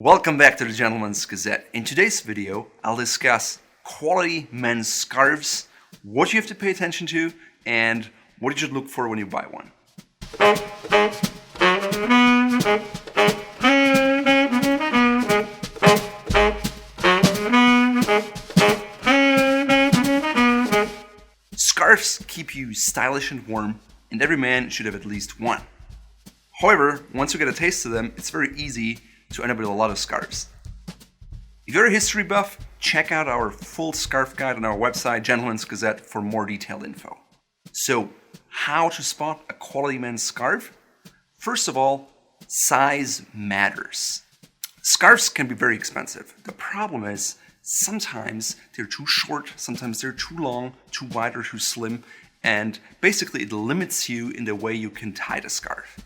Welcome back to the Gentleman's Gazette. In today's video, I'll discuss quality men's scarves, what you have to pay attention to, and what you should look for when you buy one. Scarves keep you stylish and warm, and every man should have at least one. However, once you get a taste of them, it's very easy to end up with a lot of scarves. If you're a history buff, check out our full scarf guide on our website, Gentleman's Gazette, for more detailed info. So, how to spot a quality men's scarf? First of all, size matters. Scarves can be very expensive. The problem is, sometimes they're too short, sometimes they're too long, too wide, or too slim, and basically it limits you in the way you can tie the scarf.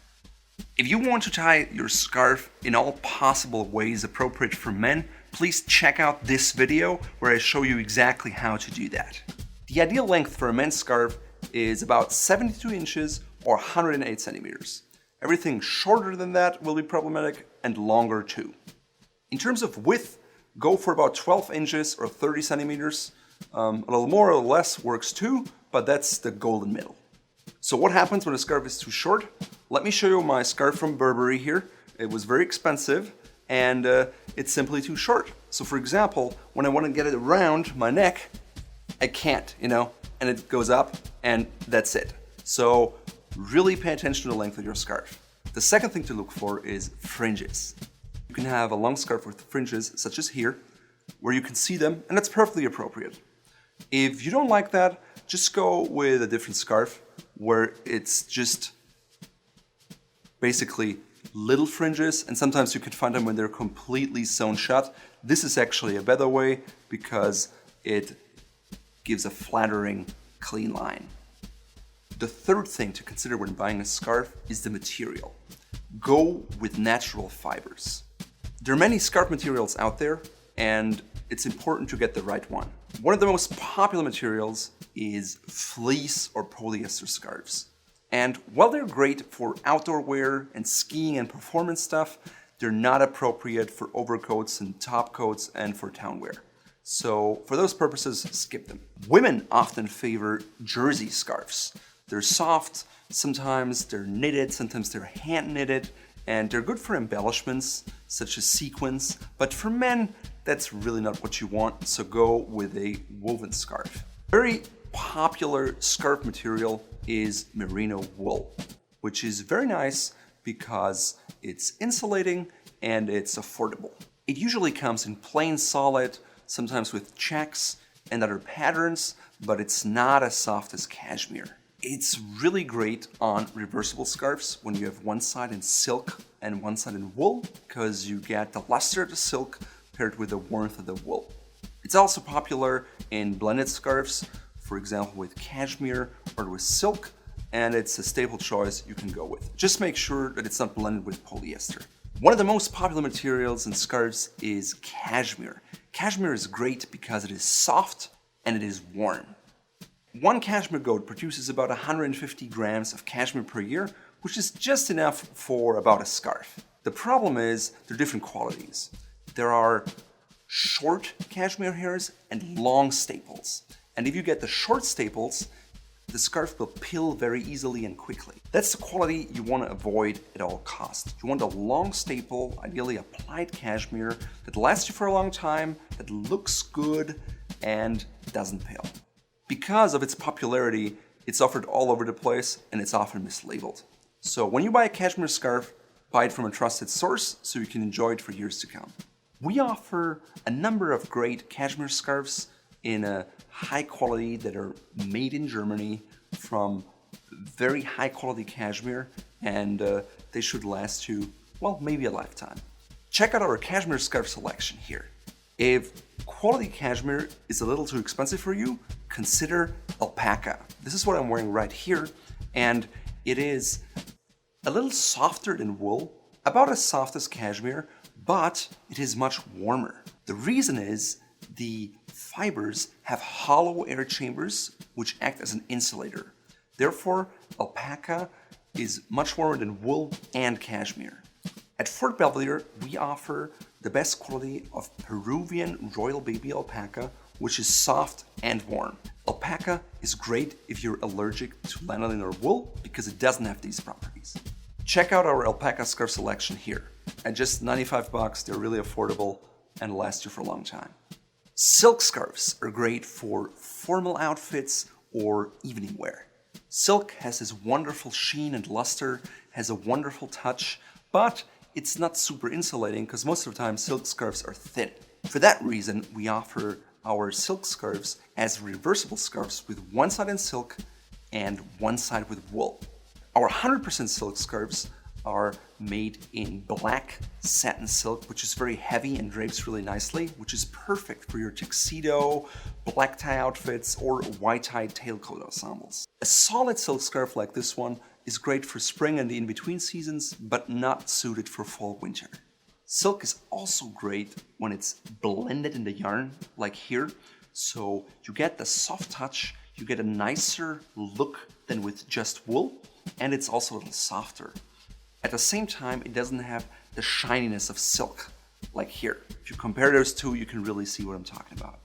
If you want to tie your scarf in all possible ways appropriate for men, please check out this video where I show you exactly how to do that. The ideal length for a men's scarf is about 72 inches or 108 centimeters. Everything shorter than that will be problematic, and longer too. In terms of width, go for about 12 inches or 30 centimeters. A little more or less works too, but that's the golden middle. So what happens when a scarf is too short? Let me show you my scarf from Burberry here. It was very expensive and it's simply too short. So for example, when I want to get it around my neck, I can't, and it goes up and that's it. So really pay attention to the length of your scarf. The second thing to look for is fringes. You can have a long scarf with fringes, such as here, where you can see them, and that's perfectly appropriate. If you don't like that, just go with a different scarf where it's just basically little fringes, and sometimes you can find them when they're completely sewn shut. This is actually a better way because it gives a flattering, clean line. The third thing to consider when buying a scarf is the material. Go with natural fibers. There are many scarf materials out there, and it's important to get the right one. One of the most popular materials is fleece or polyester scarves. And while they're great for outdoor wear and skiing and performance stuff, they're not appropriate for overcoats and top coats and for town wear. So for those purposes, skip them. Women often favor jersey scarves. They're soft, sometimes they're knitted, sometimes they're hand knitted, and they're good for embellishments such as sequins. But for men, that's really not what you want, so go with a woven scarf. Very popular scarf material is merino wool, which is very nice because it's insulating and it's affordable. It usually comes in plain solid, sometimes with checks and other patterns, but it's not as soft as cashmere. It's really great on reversible scarves when you have one side in silk and one side in wool, because you get the luster of the silk paired with the warmth of the wool. It's also popular in blended scarves, for example with cashmere or with silk, and it's a staple choice you can go with. Just make sure that it's not blended with polyester. One of the most popular materials in scarves is cashmere. Cashmere is great because it is soft and it is warm. One cashmere goat produces about 150 grams of cashmere per year, which is just enough for about a scarf. The problem is there are different qualities. There are short cashmere hairs and long staples. And if you get the short staples, the scarf will pill very easily and quickly. That's the quality you want to avoid at all costs. You want a long staple, ideally applied cashmere, that lasts you for a long time, that looks good, and doesn't pill. Because of its popularity, it's offered all over the place and it's often mislabeled. So when you buy a cashmere scarf, buy it from a trusted source so you can enjoy it for years to come. We offer a number of great cashmere scarves in a high quality that are made in Germany from very high quality cashmere, and they should last you, well, maybe a lifetime. Check out our cashmere scarf selection here. If quality cashmere is a little too expensive for you, consider Alpaca. This is what I'm wearing right here, and it is a little softer than wool, about as soft as cashmere, but it is much warmer. The reason is the fibers have hollow air chambers which act as an insulator. Therefore, Alpaca is much warmer than wool and cashmere. At Fort Belvedere, we offer the best quality of Peruvian royal baby alpaca, which is soft and warm. Alpaca is great if you're allergic to lanolin or wool because it doesn't have these properties. Check out our alpaca scarf selection here. At just 95 bucks, they're really affordable and last you for a long time. Silk scarves are great for formal outfits or evening wear. Silk has this wonderful sheen and luster, has a wonderful touch, but it's not super insulating because most of the time silk scarves are thin. For that reason, we offer our silk scarves as reversible scarves with one side in silk and one side with wool. Our 100% silk scarves are made in black satin silk, which is very heavy and drapes really nicely, which is perfect for your tuxedo, black tie outfits, or white tie tailcoat ensembles. A solid silk scarf like this one is great for spring and the in-between seasons, but not suited for fall-winter. Silk is also great when it's blended in the yarn, like here, so you get the soft touch, you get a nicer look than with just wool, and it's also a little softer. At the same time, it doesn't have the shininess of silk, like here. If you compare those two, you can really see what I'm talking about.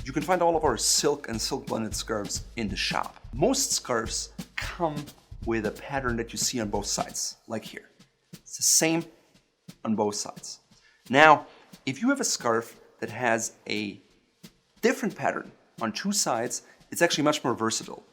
You can find all of our silk and silk blended scarves in the shop. Most scarves come with a pattern that you see on both sides, like here. It's the same on both sides. Now, if you have a scarf that has a different pattern on two sides, it's actually much more versatile.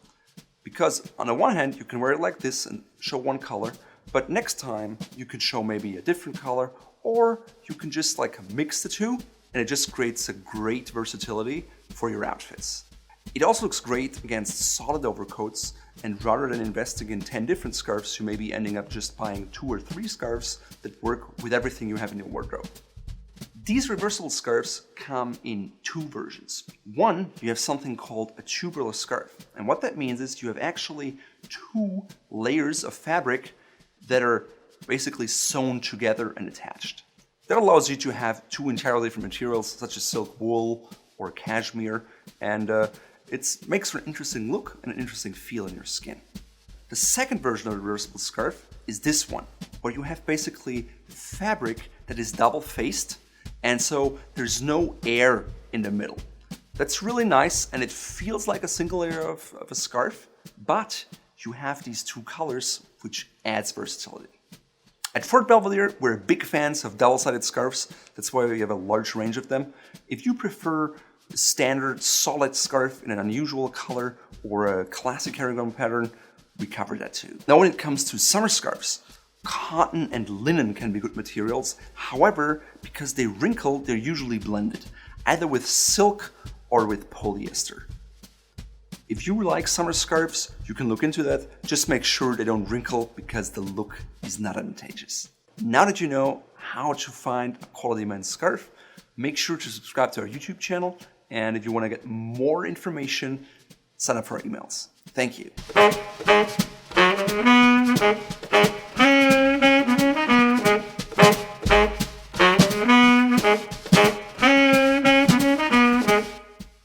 Because on the one hand, you can wear it like this and show one color, but next time you could show maybe a different color, or you can just like mix the two, and it just creates a great versatility for your outfits. It also looks great against solid overcoats, and rather than investing in 10 different scarves, you may be ending up just buying 2 or 3 scarves that work with everything you have in your wardrobe. These reversible scarves come in 2 versions. One, you have something called a tubular scarf. And what that means is you have actually 2 layers of fabric that are basically sewn together and attached. That allows you to have 2 entirely different materials, such as silk wool or cashmere, and it makes for an interesting look and an interesting feel in your skin. The second version of the reversible scarf is this one, where you have basically fabric that is double-faced, and so there's no air in the middle. That's really nice, and it feels like a single layer of a scarf, but you have these 2 colors, which adds versatility. At Fort Belvedere, we're big fans of double-sided scarves. That's why we have a large range of them. If you prefer a standard solid scarf in an unusual color or a classic herringbone pattern, we cover that too. Now when it comes to summer scarves, cotton and linen can be good materials. However, because they wrinkle, they're usually blended, either with silk or with polyester. If you like summer scarves, you can look into that. Just make sure they don't wrinkle because the look is not advantageous. Now that you know how to find a quality men's scarf, make sure to subscribe to our YouTube channel. And if you want to get more information, sign up for our emails. Thank you.